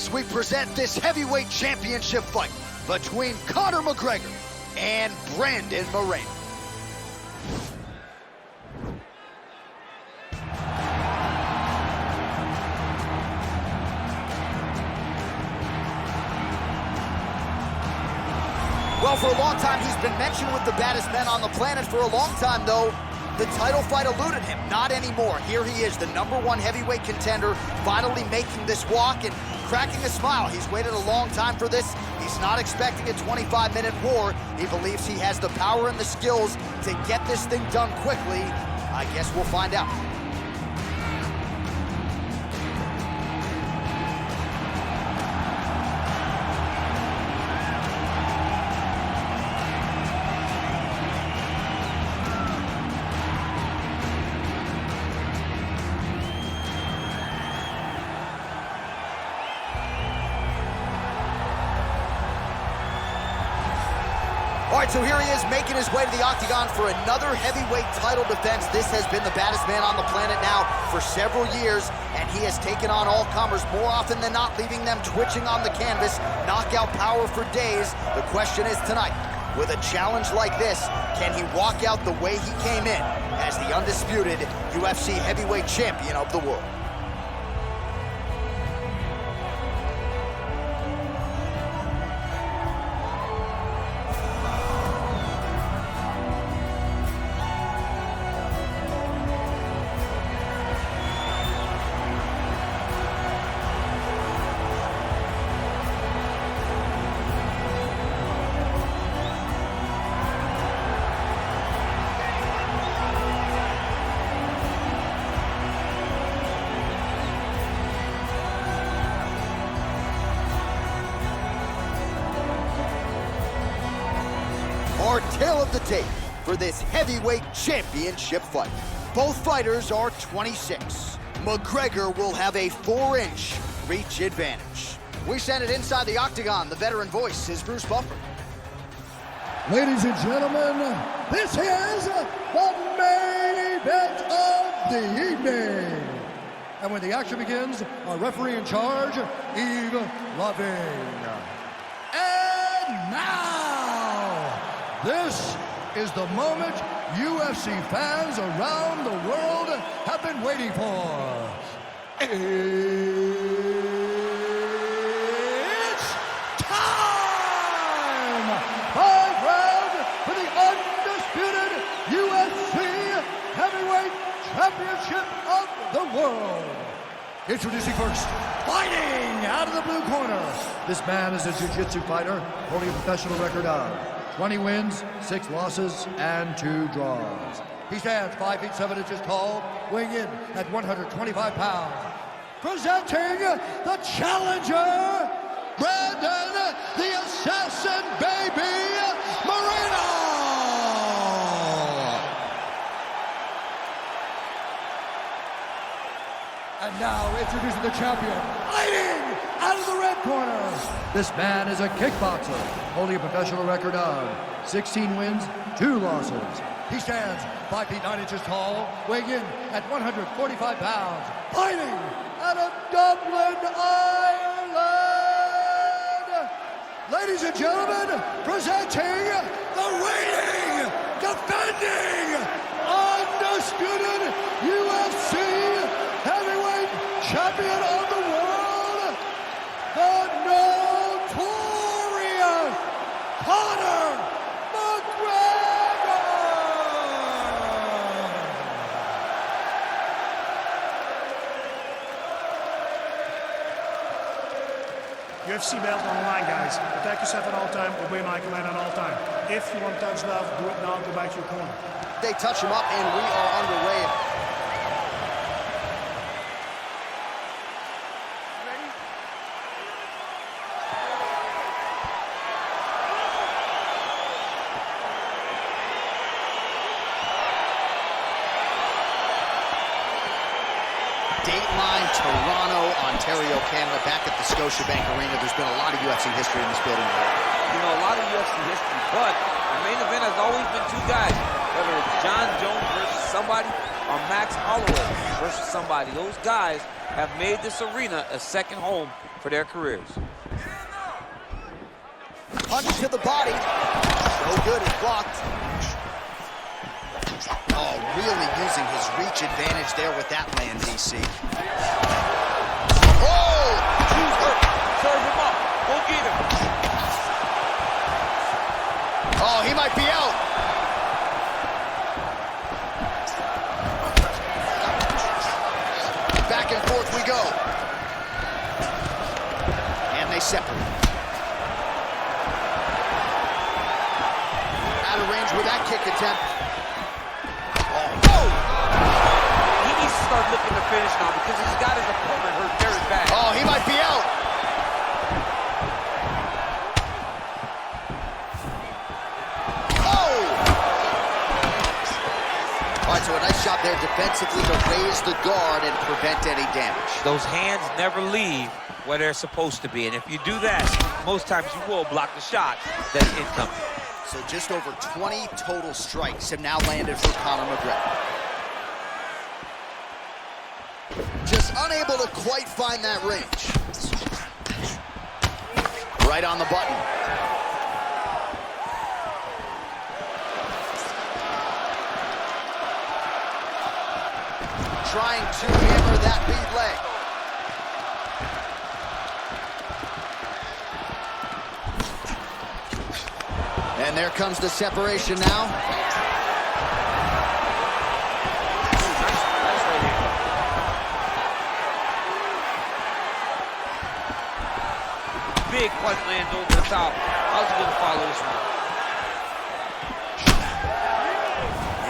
Next, we present this heavyweight championship fight between Conor McGregor and Brandon Moreno. Well, for a long time, he's been mentioned with the baddest men on the planet. For a long time, though, the title fight eluded him. Not anymore. Here he is, the #1 heavyweight contender, finally making this walk and cracking a smile. He's waited a long time for this. He's not expecting a 25-minute war. He believes he has the power and the skills to get this thing done quickly. I guess we'll find out. All right, so here he is making his way to the octagon for another heavyweight title defense. This has been the baddest man on the planet now for several years, and he has taken on all comers more often than not, leaving them twitching on the canvas. Knockout power for days. The question is tonight, with a challenge like this, can he walk out the way he came in as the undisputed UFC heavyweight champion of the world? Our tale of the tape for this heavyweight championship fight. Both fighters are 26. McGregor will have a 4-inch reach advantage. We send it inside the octagon. The veteran voice is Bruce Buffer. Ladies and gentlemen, this is the main event of the evening. And when the action begins, our referee in charge, Yves Lavigne. And now, this is the moment UFC fans around the world have been waiting for. It's time! 5 rounds for the undisputed UFC Heavyweight Championship of the world. Introducing first, fighting out of the blue corner. This man is a jiu-jitsu fighter, holding a professional record of 20 wins, 6 losses, and 2 draws. He stands 5 feet 7 inches tall, weighing in at 125 pounds. Presenting the challenger, Brandon the Assassin Baby Moreno! And now introducing the champion, fighting out of the red corner. This man is a kickboxer, holding a professional record of 16 wins, 2 losses. He stands 5 feet 9 inches tall, weighing in at 145 pounds, fighting out of Dublin, Ireland. Ladies and gentlemen, presenting the reigning, defending, undisputed UFC heavyweight champion of the world, the notorious Conor McGregor! UFC belt on the line, guys. Protect yourself at all time, obey my command at all time. If you want to touch love, do it now, go back to your corner. They touch him up, and we are underway. Dateline, Toronto, Ontario, Canada, back at the Scotiabank Arena. There's been a lot of UFC history in this building. You know, a lot of UFC history, but the main event has always been 2 guys, whether it's John Jones versus somebody or Max Holloway versus somebody. Those guys have made this arena a second home for their careers. Punch to the body. So good, it's blocked. Oh, really using his reach advantage there with that land, DC. Oh! He's hurt. Serve him up. Go get him. Oh, he might be out. Back and forth we go. And they separate. Out of range with that kick attempt. Oh! He needs to start looking to finish now because he's got his opponent hurt very bad. Oh, he might be out. Oh! All right, so a nice shot there defensively to raise the guard and prevent any damage. Those hands never leave where they're supposed to be, and if you do that, most times you will block the shot that's incoming. So just over 20 total strikes have now landed for Conor McGregor. Just unable to quite find that range. Right on the button. Trying to hammer that lead leg. And there comes the separation now. Big punch lands over the top. How's he gonna follow this one?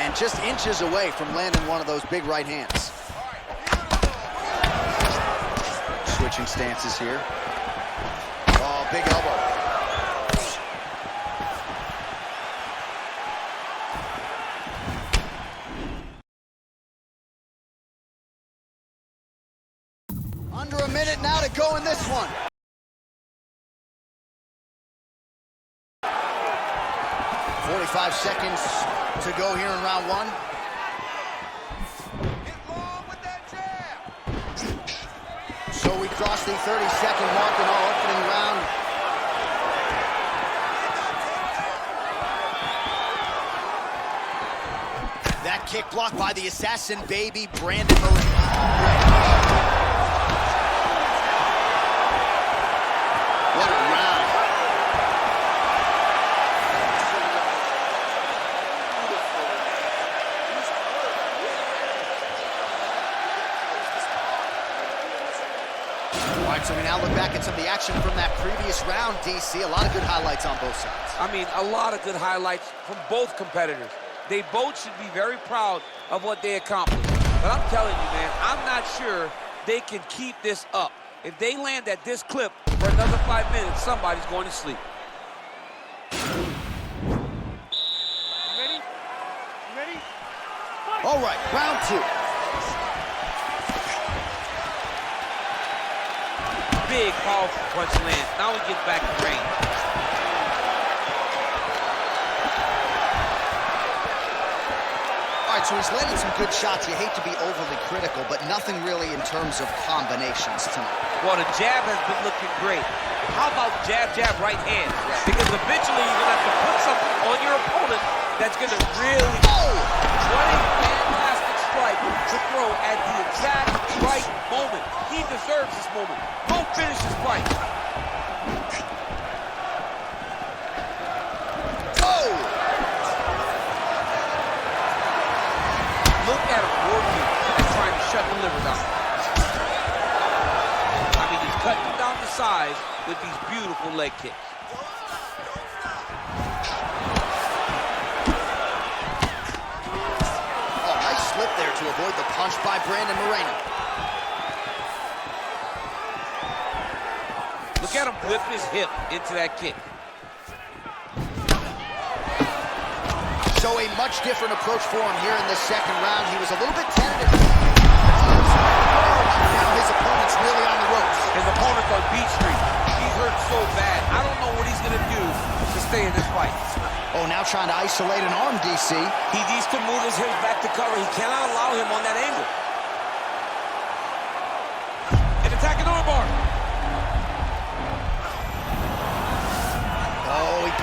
And just inches away from landing one of those big right hands. Switching stances here. Oh, big elbow. Under a minute now to go in this one. 45 seconds to go here in round one. So we crossed the 30-second mark in our opening round. That kick blocked by the assassin baby, Brandon Moreno. What a round. All right, so we now look back at some of the action from that previous round, DC. A lot of good highlights on both sides. I mean, a lot of good highlights from both competitors. They both should be very proud of what they accomplished. But I'm telling you, man, I'm not sure they can keep this up. If they land at this clip for another 5 minutes, somebody's going to sleep. Ready? Ready? All right, round two. Big, powerful punch lands. Now he gets back in range. All right, so he's landing some good shots. You hate to be overly critical, but nothing really in terms of combinations tonight. Well, the jab has been looking great. How about jab, jab, right hand? Because eventually you're going to have to put something on your opponent that's going to really... Oh! What a fantastic strike to throw at the exact right moment. He deserves this moment. Go finish this fight. Oh! Look at him working and trying to shut the liver down. I mean, he's cutting down the size with these beautiful leg kicks. Oh, nice slip there to avoid the punch by Brandon Moreno. Look at him whip his hip into that kick. So a much different approach for him here in this second round. He was a little bit tentative. Now his opponent's really on the ropes. His opponent's on Beach Street. He's hurt so bad. I don't know what he's going to do to stay in this fight. Oh, now trying to isolate an arm, DC. He needs to move his hips back to cover. He cannot allow him on that angle. And attacking armbar.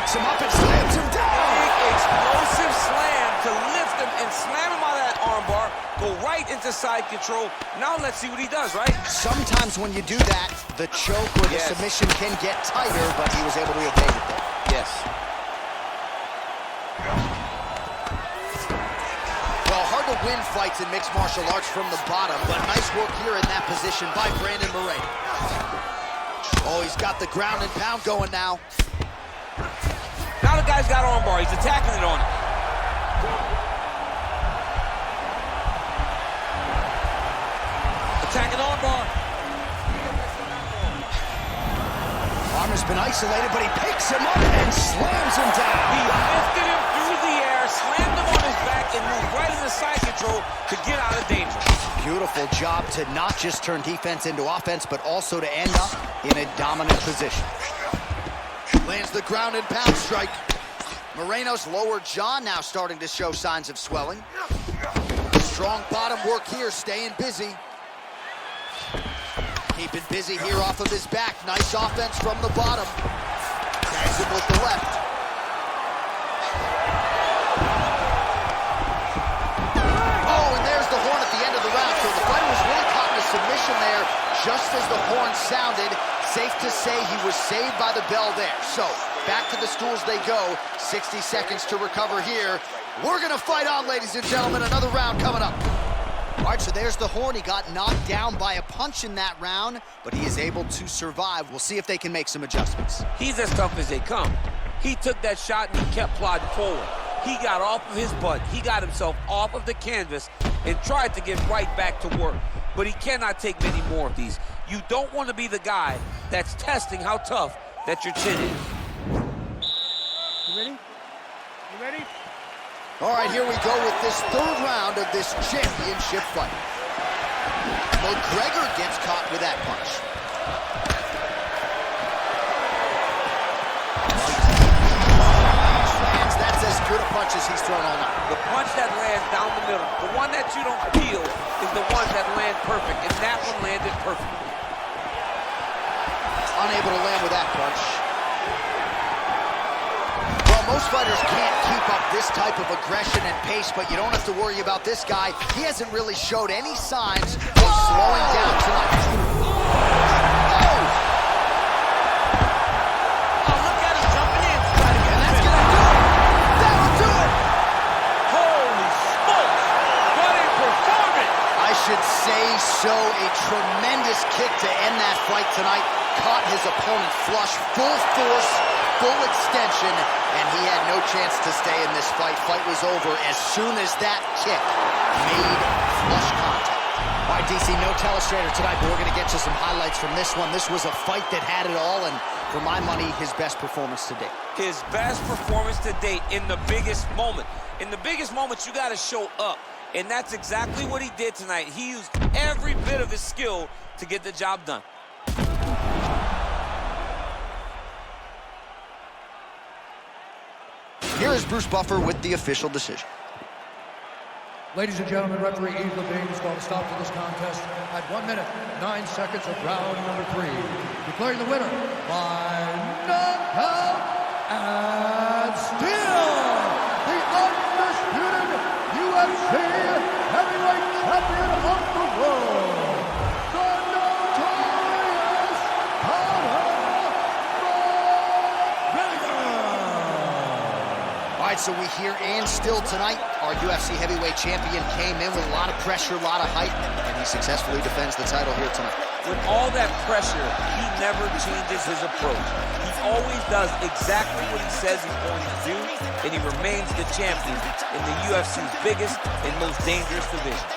Picks him up and slams him down. Big explosive slam to lift him and slam him out of that armbar. Go right into side control. Now let's see what he does, right? Sometimes when you do that, the choke or the submission can get tighter, but he was able to evade it there. Yes. Well, hard to win fights in mixed martial arts from the bottom, but nice work here in that position by Brandon Moreno. Oh, he's got the ground and pound going now. Now the guy's got armbar. He's attacking it on him. Attacking armbar. Arm has been isolated, but he picks him up and slams him down. He lifted him through the air, slammed him on his back, and moved right into side control to get out of danger. Beautiful job to not just turn defense into offense, but also to end up in a dominant position. Lands the ground and pound strike. Moreno's lower jaw now starting to show signs of swelling. Strong bottom work here, staying busy. Keeping busy here off of his back. Nice offense from the bottom. Tags him with the left. Oh, and there's the horn at the end of the round. So the fighter was really caught in a submission there just as the horn sounded. Safe to say he was saved by the bell there. So back to the stools they go. 60 seconds to recover here. We're going to fight on, ladies and gentlemen. Another round coming up. All right, so there's the horn. He got knocked down by a punch in that round, but he is able to survive. We'll see if they can make some adjustments. He's as tough as they come. He took that shot and he kept plodding forward. He got off of his butt. He got himself off of the canvas and tried to get right back to work. But he cannot take many more of these. You don't want to be the guy that's testing how tough that your chin is. You ready? You ready? All right, here we go with this third round of this championship fight. McGregor gets caught with that punch. That's as good a punch as he's thrown all night. The punch that lands down the middle, the one that you don't feel, is the one that lands perfect, and that one landed perfectly. Unable to land with that punch. Well, most fighters can't keep up this type of aggression and pace, but you don't have to worry about this guy. He hasn't really showed any signs of slowing down tonight. Oh! Oh, look at him jumping in. And that's gonna do it! That'll do it! Holy smokes! What a performance! I should say so. A tremendous kick to end that fight tonight. Caught his opponent flush, full force, full extension, and he had no chance to stay in this fight. Fight was over as soon as that kick made flush contact. All right, DC, no telestrator tonight, but we're going to get you some highlights from this one. This was a fight that had it all, and for my money, his best performance to date. His best performance to date in the biggest moment. In the biggest moments, you got to show up, and that's exactly what he did tonight. He used every bit of his skill to get the job done. Here is Bruce Buffer with the official decision. Ladies and gentlemen, referee Yves Levine has called a stop to this contest at 1 minute, 9 seconds of round number 3. Declaring the winner by knockout and still the undisputed UFC heavyweight champion of the world, the notorious Conor McGregor. All right, so we hear and still tonight, our UFC heavyweight champion came in with a lot of pressure, a lot of hype, and he successfully defends the title here tonight. With all that pressure, he never changes his approach. He always does exactly what he says he's going to do, and he remains the champion in the UFC's biggest and most dangerous division.